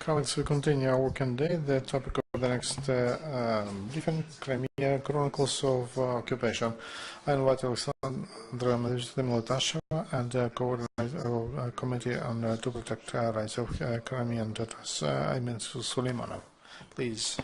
Colleagues, we continue our working day. The topic of the next briefing, Crimea, Chronicles of Occupation. I invite Olexander, Tamila, Tasheva, and coordinator of Committee on to Protect Rights of Crimean Tatars, Abmezhyt Suleymanov. Please.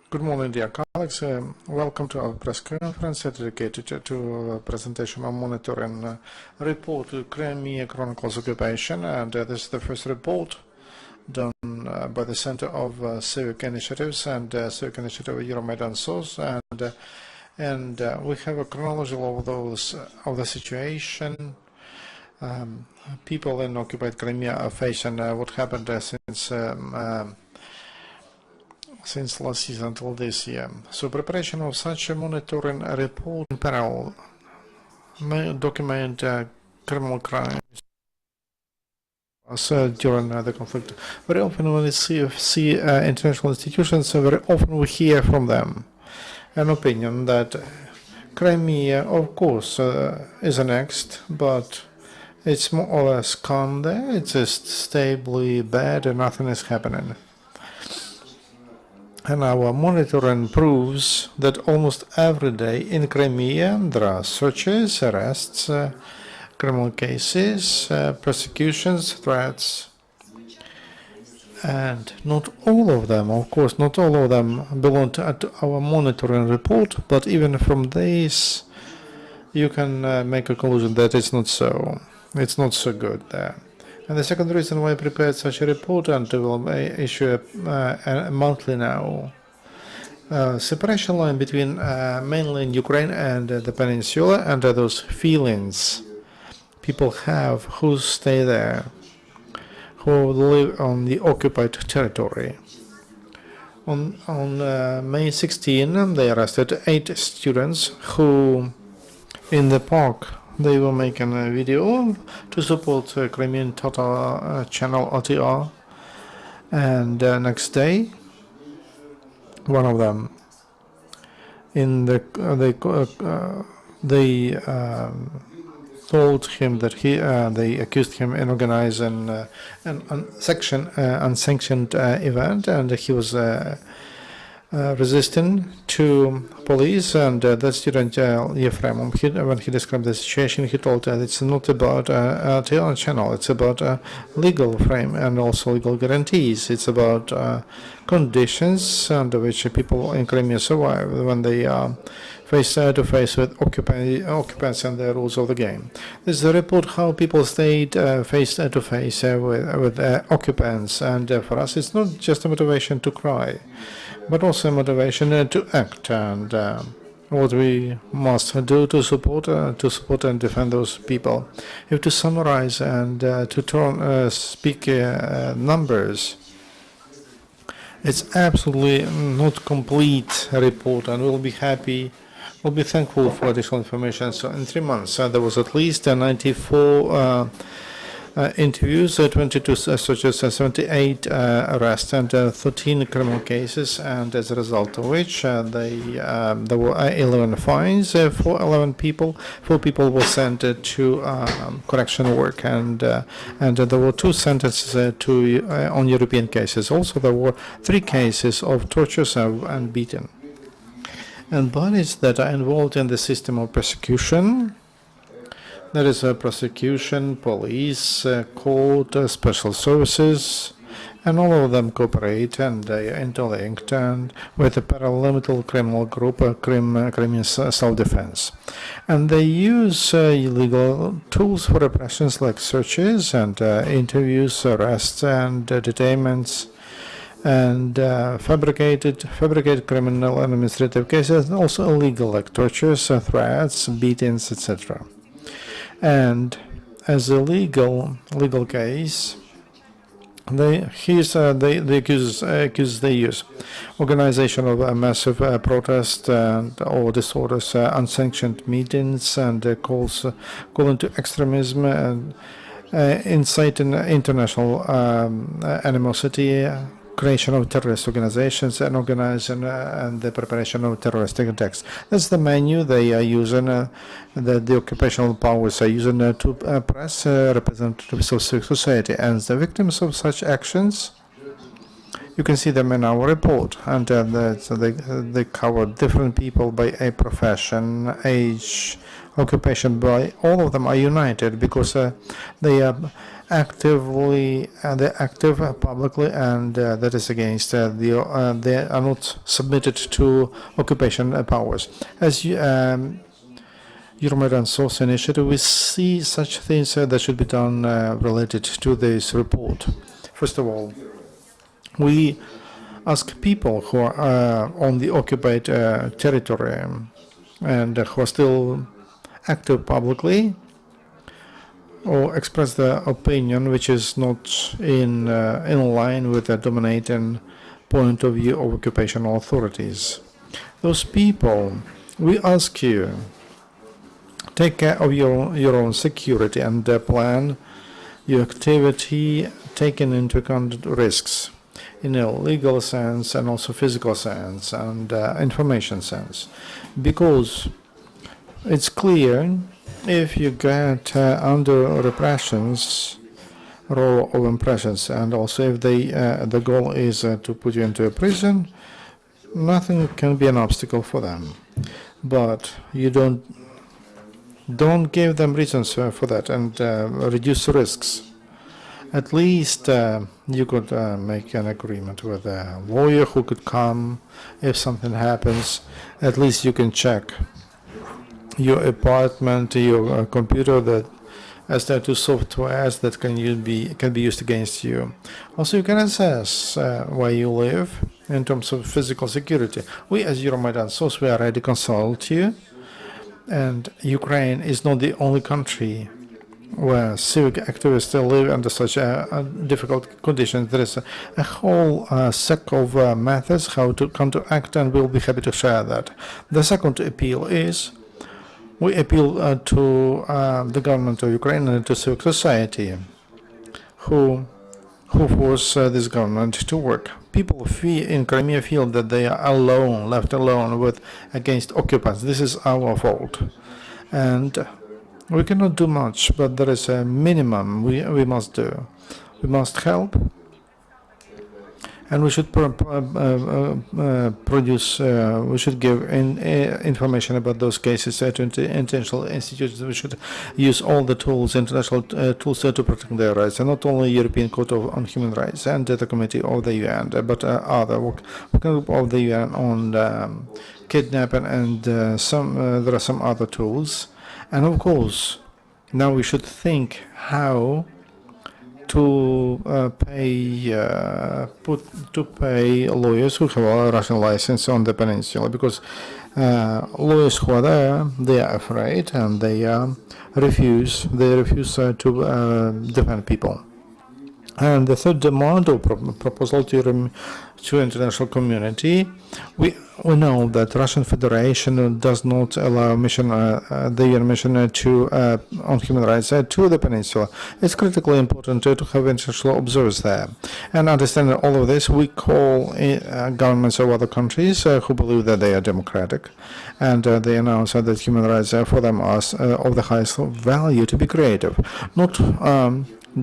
Good morning, dear colleagues. Welcome to our press conference dedicated to a presentation of monitoring report to Crimea Chronicles Occupation. And this is the first report done by the Center of Civic Initiatives and Civic Initiative Euromaidan-SOS. And we have a chronology of the situation. People in occupied Crimea are facing what happened since last season until this year. So preparation of such a monitoring report in parallel may document criminal crimes during the conflict. Very often when we see international institutions, very often we hear from them an opinion that Crimea, of course, is annexed, but it's more or less calm there, it's just stably bad and nothing is happening. And our monitoring proves that almost every day in Crimea there are searches, arrests, criminal cases, persecutions, threats. And not all of them, of course, not all of them belong to our monitoring report, but even from this you can make a conclusion that it's not so. It's not so good there. And the second reason why I prepared such a report and will issue a monthly now, separation line between mainland Ukraine and the peninsula and those feelings people have who stay there, who live on the occupied territory. On May 16, they arrested 8 students who, in the park, they were making a video to support Crimean Tatar channel OTR, and next day, one of them, they told him that they accused him in organizing an unsanctioned event, and he was resisting to police, and that student Yefremov, when he described the situation, he told that it's not about a TL channel, it's about a legal frame and also legal guarantees. It's about conditions under which people in Crimea survive when they are face to face with occupants and the rules of the game. This is a report how people stayed face to face with occupants, and for us it's not just a motivation to cry, but also a motivation to act, and what we must do to support and defend those people. If to summarize and to speak numbers, it's absolutely not complete report, and we'll be thankful for additional information. So in 3 months, there was at least 94 interviews, 22 searches, 78 arrests, and 13 criminal cases, and as a result of which there were 11 fines for 11 people. 4 people were sent to correctional work, and there were 2 sentences on European cases. Also, there were 3 cases of tortures and beating. And bodies that are involved in the system of persecution, there is a prosecution, police, court, special services, and all of them cooperate, and they are interlinked and with a parallel criminal group, Crimean self-defense. And they use illegal tools for repressions like searches and interviews, arrests and detainments, and fabricated criminal and administrative cases, and also illegal like tortures, threats, beatings, etc. And as a legal case, the accusers they use organization of a massive protest or disorders, unsanctioned meetings, and calling to extremism, and inciting international animosity, creation of terrorist organizations and organizing and the preparation of terroristic attacks. That's the menu they are using, the occupational powers are using to press representatives of civil society. And the victims of such actions, you can see them in our report, and they cover different people by a profession, age, occupation. By all of them are united because they are they're active publicly, and that is against they are not submitted to occupation powers. As Euromaidan SOS initiative, we see such things that should be done related to this report. First of all, we ask people who are on the occupied territory and who are still active publicly or express their opinion which is not in line with the dominating point of view of occupational authorities. Those people, we ask you, take care of your own security and plan your activity taking into account risks in a legal sense and also physical sense and information sense, because it's clear if you get under repressions, role of impressions, and also if the goal is to put you into a prison, nothing can be an obstacle for them. But you don't give them reasons for that and reduce risks. At least you could make an agreement with a lawyer who could come if something happens. At least you can check your apartment, your computer, that as there are two softwares that can be used against you. Also, you can assess where you live in terms of physical security. We, as Euromaidan SOS, we are ready to consult you. And Ukraine is not the only country where civic activists still live under such difficult conditions. There is a whole set of methods how to counteract, and we'll be happy to share that. The second appeal is we appeal to the government of Ukraine and to civil society who force this government to work. People in Crimea feel that they are alone, left alone against occupants. This is our fault. And we cannot do much, but there is a minimum we must do. We must help, and we should we should give information about those cases to international institutions. We should use all the tools, international tools to protect their rights, and not only European Court on Human Rights and the Committee of the UN, but other working group of the UN on kidnapping, and there are some other tools. And of course, now we should think how to pay lawyers who have a Russian license on the peninsula, because lawyers who are there, they are afraid and they refuse to defend people. And the third demand or proposal to international community, we know that Russian Federation does not allow mission, the UN mission on human rights to the peninsula. It's critically important to have international observers there. And understanding all of this, we call governments of other countries who believe that they are democratic, and they announce that human rights for them are of the highest value to be creative.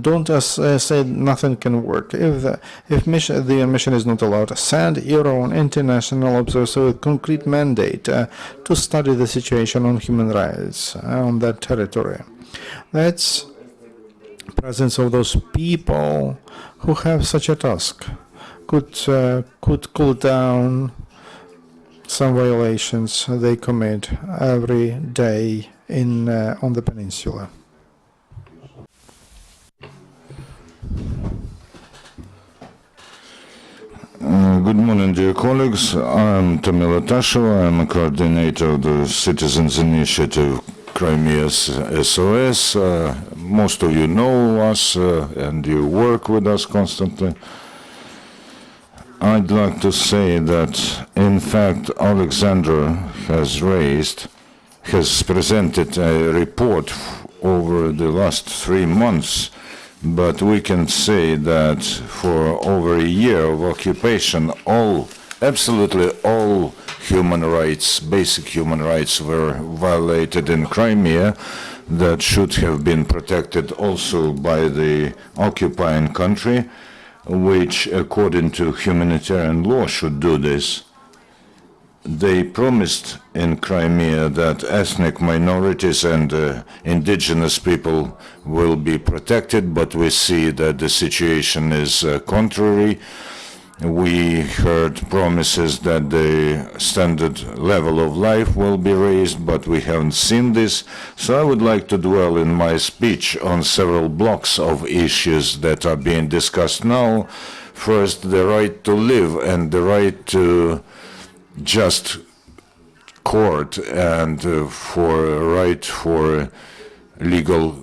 Don't just say nothing can work. If the mission is not allowed, send your own international observers with concrete mandate to study the situation on human rights on that territory. That's presence of those people who have such a task could cool down some violations they commit every day on the peninsula. Good morning, dear colleagues. I'm Tamila Tasheva. I'm a coordinator of the Citizens Initiative Crimea-SOS. Most of you know us and you work with us constantly. I'd like to say that, in fact, Olexander has presented a report over the last 3 months but we can say that for over a year of occupation, absolutely all human rights, basic human rights, were violated in Crimea that should have been protected also by the occupying country, which according to humanitarian law should do this. They promised in Crimea that ethnic minorities and indigenous people will be protected, but we see that the situation is contrary. We heard promises that the standard level of life will be raised, but we haven't seen this. So I would like to dwell in my speech on several blocks of issues that are being discussed now. First, the right to live and the right to just court and right for legal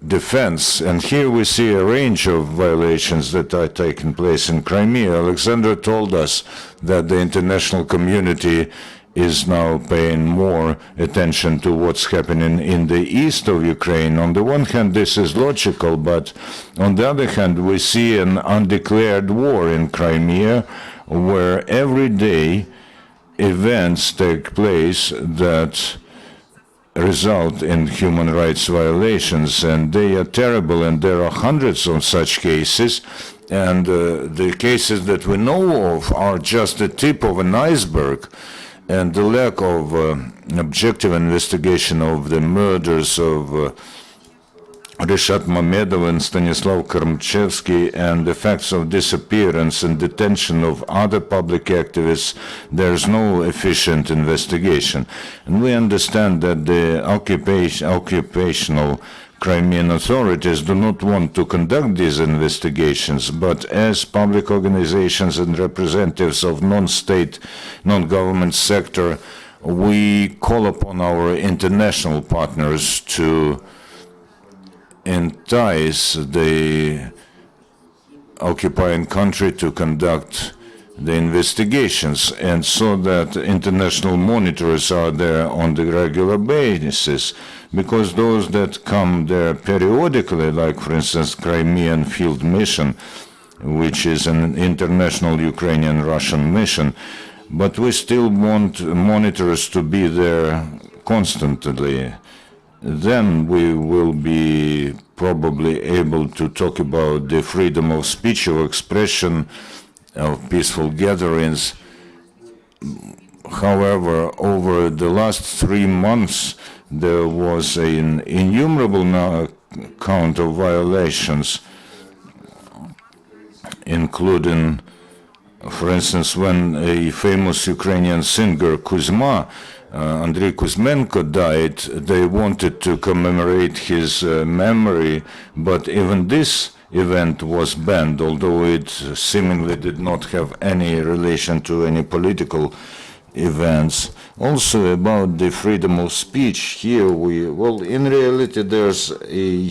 defense. And here we see a range of violations that are taking place in Crimea. Olexander told us that the international community is now paying more attention to what's happening in the east of Ukraine. On the one hand, this is logical, but on the other hand, we see an undeclared war in Crimea where every day events take place that result in human rights violations, and they are terrible, and there are hundreds of such cases, and the cases that we know of are just the tip of an iceberg, and the lack of objective investigation of the murders of Rishat Mamedov and Stanislav Karmchevsky and the facts of disappearance and detention of other public activists, there's no efficient investigation. And we understand that the occupational Crimean authorities do not want to conduct these investigations, but as public organizations and representatives of non-state, non-government sector, we call upon our international partners to entice the occupying country to conduct the investigations, and so that international monitors are there on the regular basis, because those that come there periodically, like for instance Crimean Field Mission, which is an international Ukrainian-Russian mission, but we still want monitors to be there constantly. Then we will be probably able to talk about the freedom of speech, of expression, of peaceful gatherings. However, over the last 3 months, there was an innumerable count of violations, including, for instance, when a famous Ukrainian singer Kuzma, Andrei Kuzmenko, died, they wanted to commemorate his memory, but even this event was banned, although it seemingly did not have any relation to any political events. Also about the freedom of speech, here in reality there's a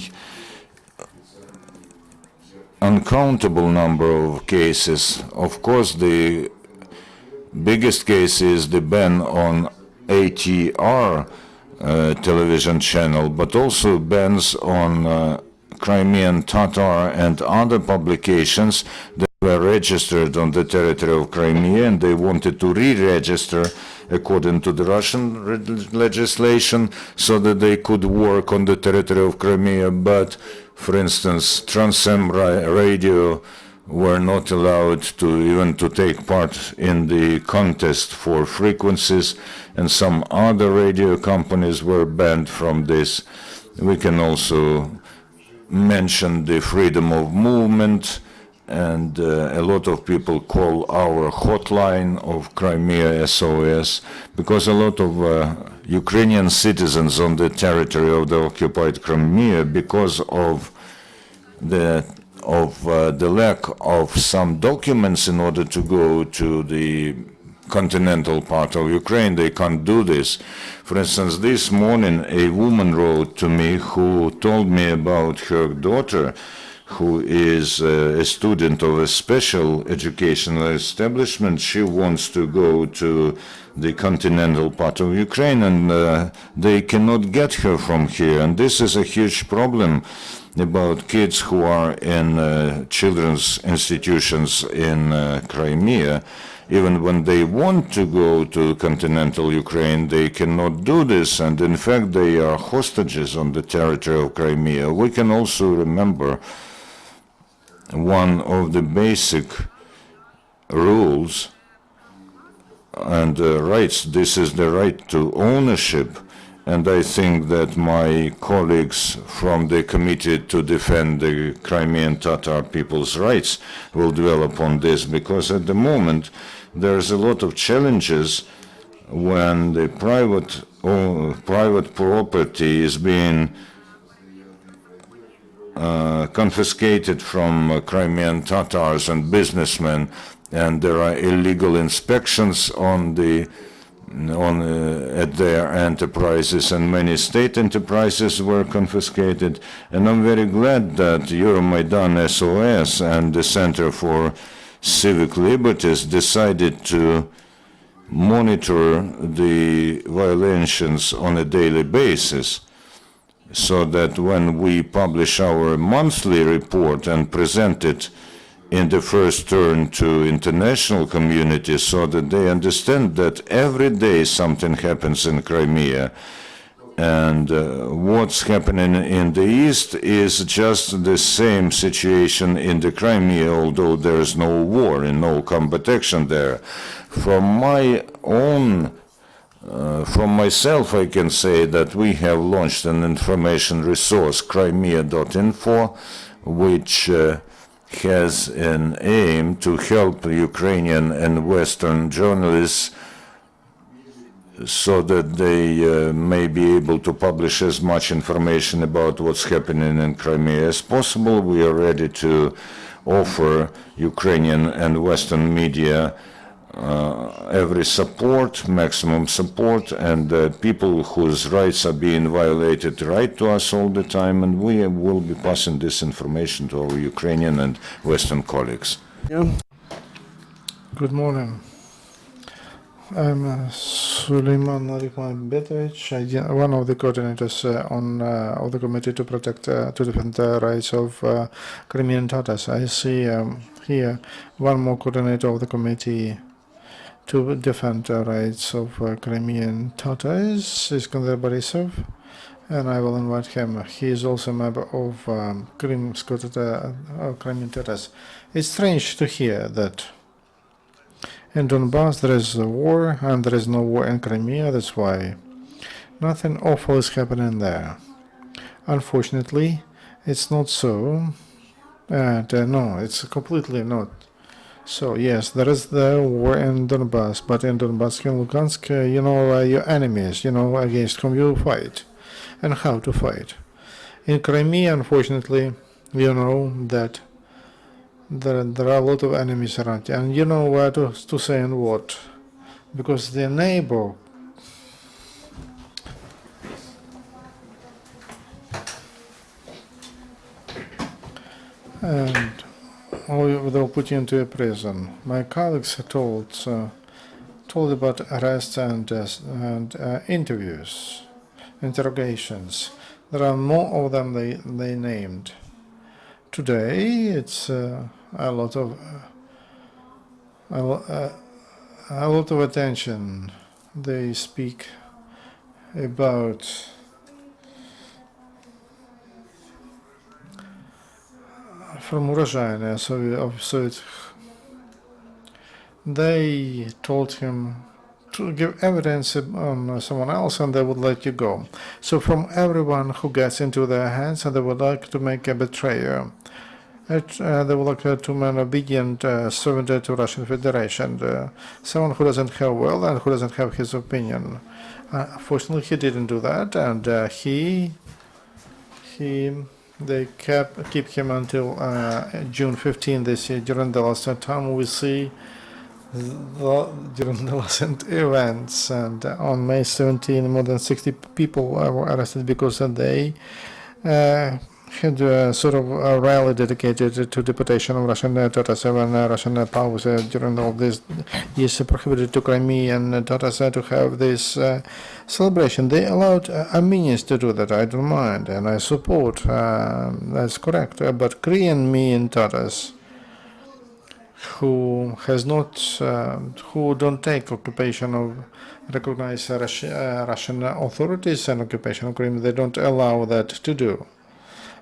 uncountable number of cases. Of course, the biggest case is the ban on ATR television channel, but also bans on Crimean Tatar and other publications that were registered on the territory of Crimea, and they wanted to re-register according to the Russian legislation so that they could work on the territory of Crimea. But, for instance, Transem radio were not allowed to even to take part in the contest for frequencies, and some other radio companies were banned from this. We can also mention the freedom of movement, and a lot of people call our hotline of Crimea-SOS, because a lot of Ukrainian citizens on the territory of the occupied Crimea, because of the lack of some documents in order to go to the continental part of Ukraine, they can't do this. For instance, this morning a woman wrote to me who told me about her daughter who is a student of a special educational establishment. She wants to go to the continental part of Ukraine, and they cannot get her from here. And this is a huge problem about kids who are in children's institutions in Crimea. Even when they want to go to continental Ukraine, they cannot do this, and in fact they are hostages on the territory of Crimea. We can also remember one of the basic rules and rights. This is the right to ownership, and I think that my colleagues from the Committee to Defend the Crimean Tatar people's rights will dwell upon this, because at the moment there's a lot of challenges when the private property is being confiscated from Crimean Tatars and businessmen, and there are illegal inspections at their enterprises, and many state enterprises were confiscated. And I'm very glad that Euromaidan SOS and the Center for Civic Liberties decided to monitor the violations on a daily basis, so that when we publish our monthly report and present it in the first turn to international community, so that they understand that every day something happens in Crimea, and what's happening in the east is just the same situation in the Crimea, although there is no war and no combat action there. From myself, I can say that we have launched an information resource, Crimea.info, which has an aim to help Ukrainian and Western journalists so that they may be able to publish as much information about what's happening in Crimea as possible. We are ready to offer Ukrainian and Western media every support, maximum support, and people whose rights are being violated write to us all the time, and we will be passing this information to our Ukrainian and Western colleagues. Good morning. I'm Suleymanov Matviychuk, one of the coordinators of the Committee to Defend the Rights of Crimean Tatars. I see here one more coordinator of the Committee to Defend the Rights of Crimean Tatars, Iskander Borisov, and I will invite him. He is also a member of Crimean Tatars. It's strange to hear that in Donbass there is a war and there is no war in Crimea. That's why nothing awful is happening there. Unfortunately, it's not so. And no, it's completely not. So yes, there is the war in Donbass, but in Donbass and Lugansk, you know your enemies, you know against whom you fight and how to fight. In Crimea, unfortunately, you know that there are a lot of enemies around, and you know what to say and what, because the neighbor and they'll put you into a prison. My colleagues told about arrests and interviews, interrogations. There are more of them they named. Today, it's a lot of attention. They speak about from Urozhaine, Soviet. They told him to give evidence on someone else and they would let you go. So from everyone who gets into their hands, and they would like to make a betrayer. They would like to make an obedient servant to Russian Federation, someone who doesn't have will and who doesn't have his opinion. Fortunately, he didn't do that, and they keep him until June 15 this year. During the last time, we see during the recent events, and on May 17, more than 60 people were arrested because they had sort of a rally dedicated to deportation of Russian Tatars when Russian powers during all these years prohibited to Crimean Tatars to have this celebration. They allowed Armenians to do that. I don't mind, and I support. That's correct. But Crimean Tatars, who has not, who don't take occupation of recognize Russian authorities and occupation of Crimea, they don't allow that to do.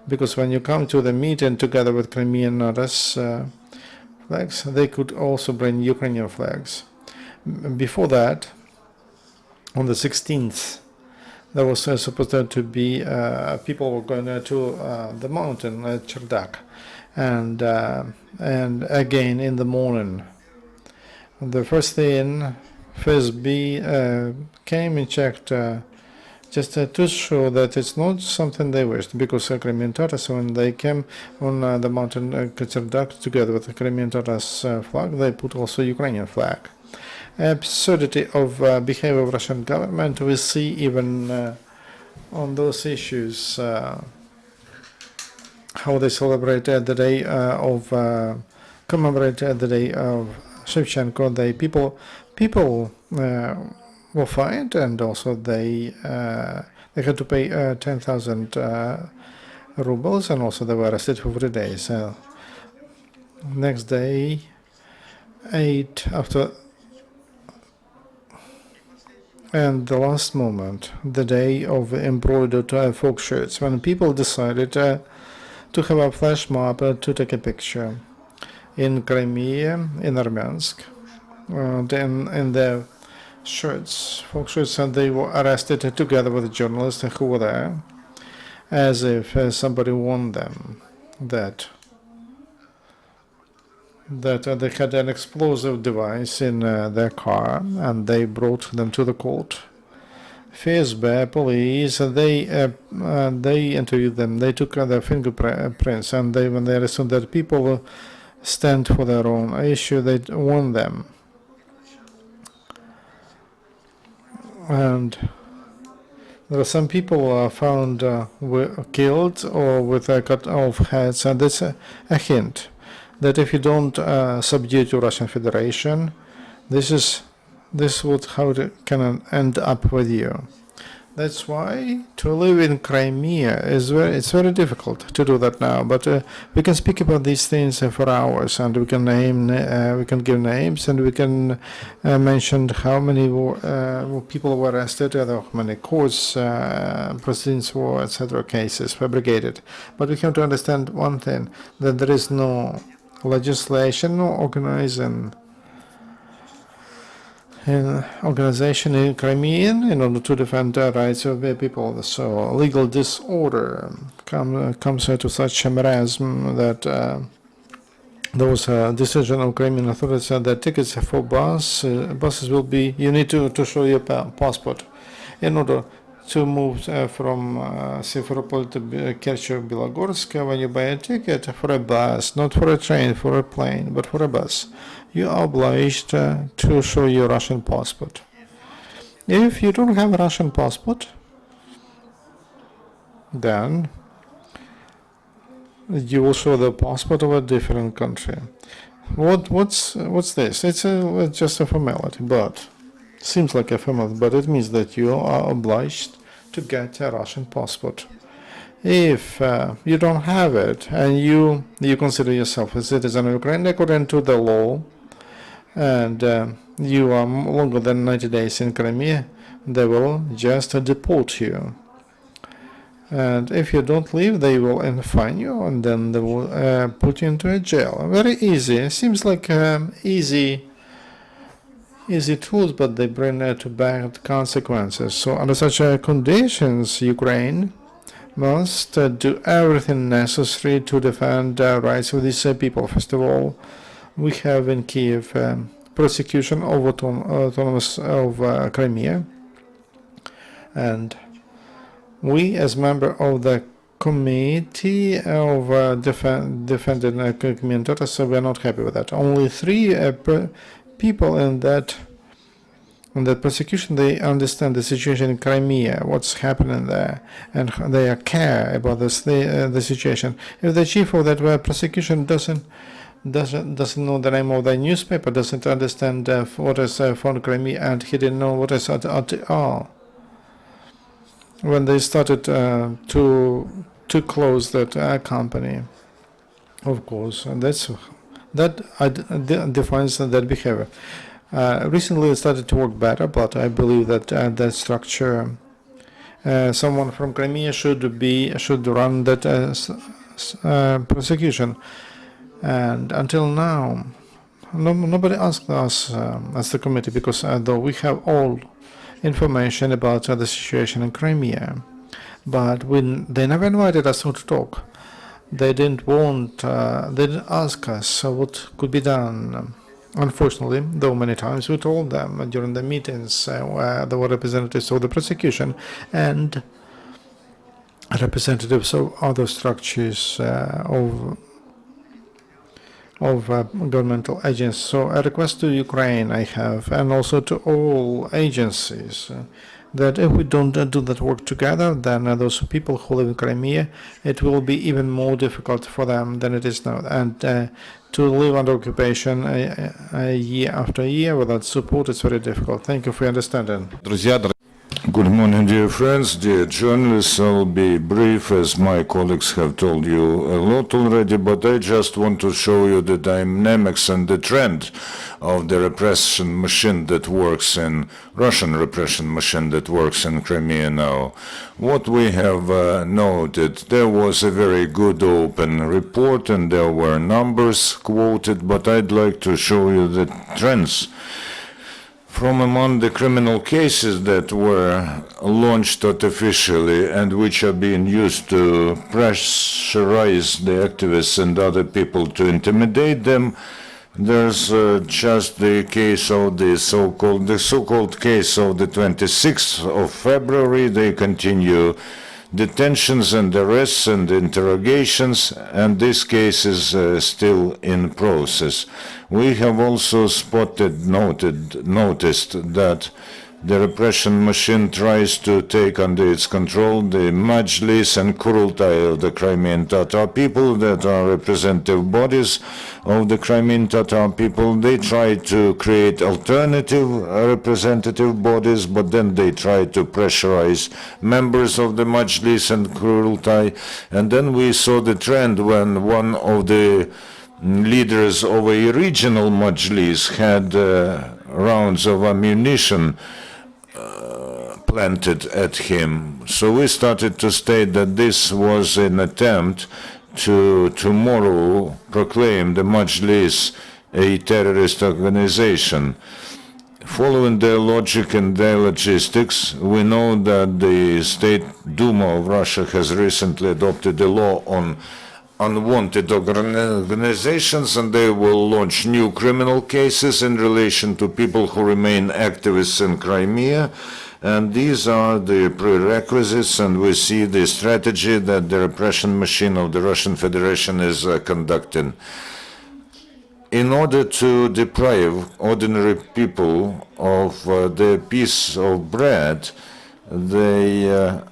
Because when you come to the meeting together with Crimean Tatars flags, they could also bring Ukrainian flags. Before that, on the 16th, there was supposed to be people were going to the mountain Cherdak, and again in the morning. The first thing, FSB came and checked just to show that it's not something they wished, because Crimean Tatars, when they came on the mountain Cherdak together with the Crimean Tatars flag, they put also Ukrainian flag. Absurdity of behavior of Russian government we see even on those issues, how they celebrate the day of commemorate the day of Shevchenko. People were fined, and also they had to pay 10,000 rubles, and also they were arrested for 3 days. Next day, 8 after. And the last moment, the day of embroidered folk shirts, when people decided to have a flash mob to take a picture in Crimea, in Armyansk, then in their shirts, folk shirts, and they were arrested together with the journalists who were there, as if somebody warned them that they had an explosive device in their car, and they brought them to the court. FSB, police, they interviewed them. They took their fingerprints, and when they understood that people stand for their own issue, they warned them. And there are some people found killed or with cut off heads, and that's a hint that if you don't subdue to Russian Federation, this is how it can end up with you. That's why to live in Crimea it's very difficult to do that now. But we can speak about these things for hours, and we can give names, and we can mention how many people were arrested, how many courts, proceedings were, etc. cases fabricated. But we have to understand one thing: that there is no legislation, no organization in Crimean in order to defend the rights of the people. So legal disorder comes to such a marasm that there was a decision of Crimean authorities that tickets for buses will be, you need to show your passport in order to move from Simferopol to Kerch-Belogorsk. When you buy a ticket for a bus, not for a train, for a plane, but for a bus, you are obliged to show your Russian passport. If you don't have a Russian passport, then you will show the passport of a different country. What's this? It's just a formality, but seems like a formality, but it means that you are obliged to get a Russian passport. If you don't have it and you consider yourself a citizen of Ukraine according to the law, and you are longer than 90 days in Crimea, they will just deport you. And if you don't leave, they will fine you, and then they will put you into a jail. Very easy. Seems like easy tools, but they bring to bad consequences. So under such conditions, Ukraine must do everything necessary to defend the rights of these people. First of all, we have in Kiev prosecution of autonomous of Crimea, and we, as member of the committee of defending Crimean Tatars, we are not happy with that. Only 3 people in that And the prosecution, they understand the situation in Crimea, what's happening there, and they care about this, the situation. If the chief of that prosecution doesn't know the name of the newspaper, doesn't understand what is from Crimea, and he didn't know what is at all. When they started to close that company, of course, and that defines that behavior. Recently, it started to work better, but I believe that that structure, someone from Crimea should run that prosecution. And until now, nobody asked us as the committee, because though we have all information about the situation in Crimea, but they never invited us to talk. They didn't ask us what could be done. Unfortunately, though many times we told them during the meetings where there were representatives of the prosecution and representatives of other structures of governmental agencies. So a request to Ukraine I have, and also to all agencies, that if we don't do that work together, then those people who live in Crimea, it will be even more difficult for them than it is now. And to live under occupation year after year without support, it's very difficult. Thank you for your understanding. Good morning, dear friends, dear journalists. I'll be brief, as my colleagues have told you a lot already, but I just want to show you the dynamics and the trend of the repression machine that works in Russian repression machine that works in Crimea now. What we have noted, there was a very good open report and there were numbers quoted, but I'd like to show you the trends. From among the criminal cases that were launched artificially and which are being used to pressurize the activists and other people to intimidate them, there's just the case of the so-called case of the 26th of February. They continue detentions and arrests and interrogations, and this case is still in process. We have also noticed that the repression machine tries to take under its control the Majlis and Kurultai of the Crimean Tatar people that are representative bodies of the Crimean Tatar people. They try to create alternative representative bodies, but then they try to pressurize members of the Majlis and Kurultai. And then we saw the trend when one of the leaders of a regional Majlis had rounds of ammunition planted at him. So we started to state that this was an attempt to tomorrow proclaim the Majlis a terrorist organization. Following their logic and their logistics, we know that the State Duma of Russia has recently adopted a law on unwanted organizations, and they will launch new criminal cases in relation to people who remain activists in Crimea. And these are the prerequisites, and we see the strategy that the repression machine of the Russian Federation is conducting. In order to deprive ordinary people of their piece of bread, the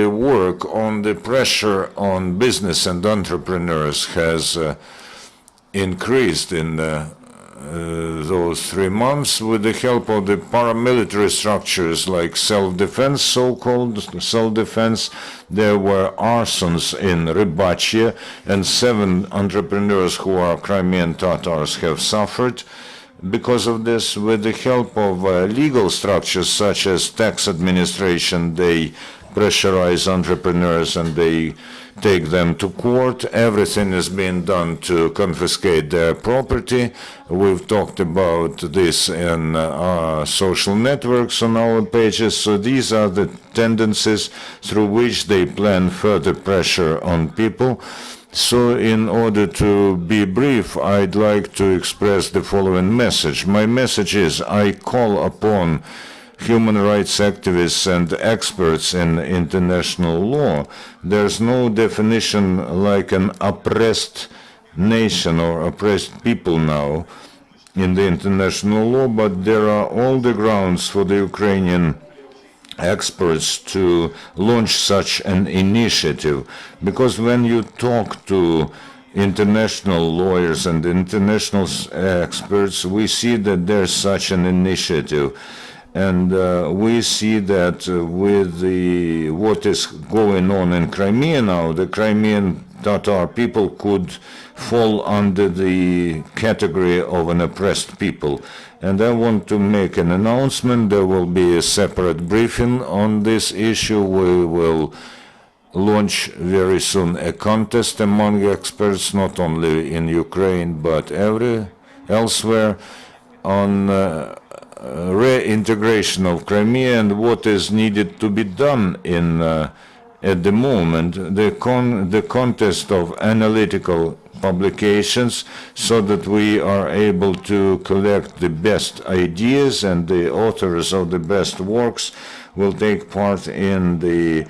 work on the pressure on business and entrepreneurs has increased in those 3 months with the help of the paramilitary structures like self-defense, so-called self-defense. There were arsons in Rybachye, and 7 entrepreneurs who are Crimean Tatars have suffered because of this. With the help of legal structures such as tax administration, they pressurize entrepreneurs and they take them to court. Everything is being done to confiscate their property. We've talked about this in our social networks on our pages. So these are the tendencies through which they plan further pressure on people. So in order to be brief, I'd like to express the following message. My message is, I call upon human rights activists and experts in international law. There's no definition like an oppressed nation or oppressed people now. in the international law, but there are all the grounds for the Ukrainian experts to launch such an initiative. Because when you talk to international lawyers and international experts, we see that there's such an initiative. And we see that with what is going on in Crimea now, the Crimean Tatar people could fall under the category of an oppressed people. And I want to make an announcement. There will be a separate briefing on this issue. We will launch very soon a contest among experts, not only in Ukraine, but elsewhere, on reintegration of Crimea and what is needed to be done at the moment, the contest of analytical publications, so that we are able to collect the best ideas, and the authors of the best works will take part in the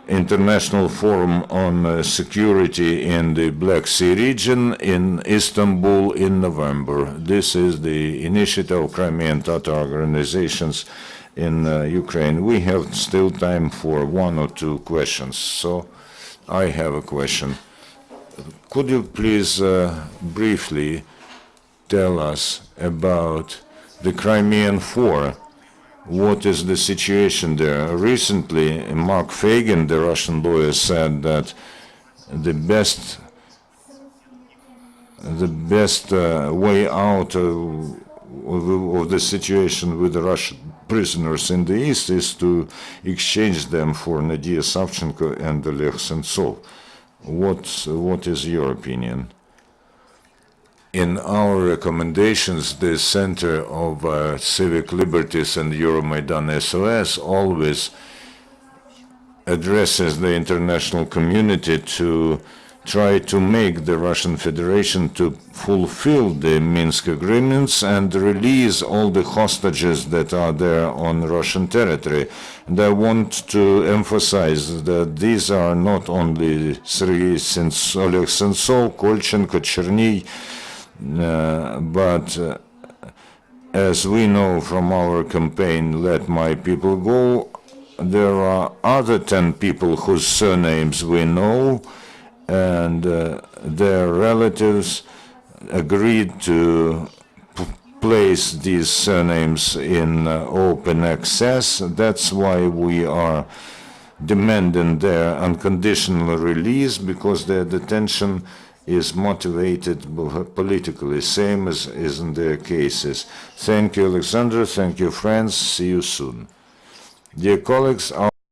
International Forum on Security in the Black Sea region in Istanbul in November. This is the initiative of Crimean Tatar organizations in Ukraine. We have still time for one or two questions. So I have a question. Could you please briefly tell us about the Crimean War? What is the situation there? Recently, Mark Fagan, the Russian lawyer, said that the best way out of the situation with the Russian prisoners in the East is to exchange them for Nadia Savchenko and Oleg Sentsov. What is your opinion? In our recommendations, the Center of Civic Liberties and Euromaidan SOS always addresses the international community to try to make the Russian Federation to fulfill the Minsk agreements and release all the hostages that are there on Russian territory. And I want to emphasize that these are not only three, since Oleg Sentsov, Kolchenko, Cherny, but as we know from our campaign, Let My People Go, there are other 10 people whose surnames we know, and their relatives agreed to place these surnames in open access. That's why we are demanding their unconditional release, because their detention is motivated politically, same as in their cases. Thank you, Alexander. Thank you, friends. See you soon. Dear colleagues, our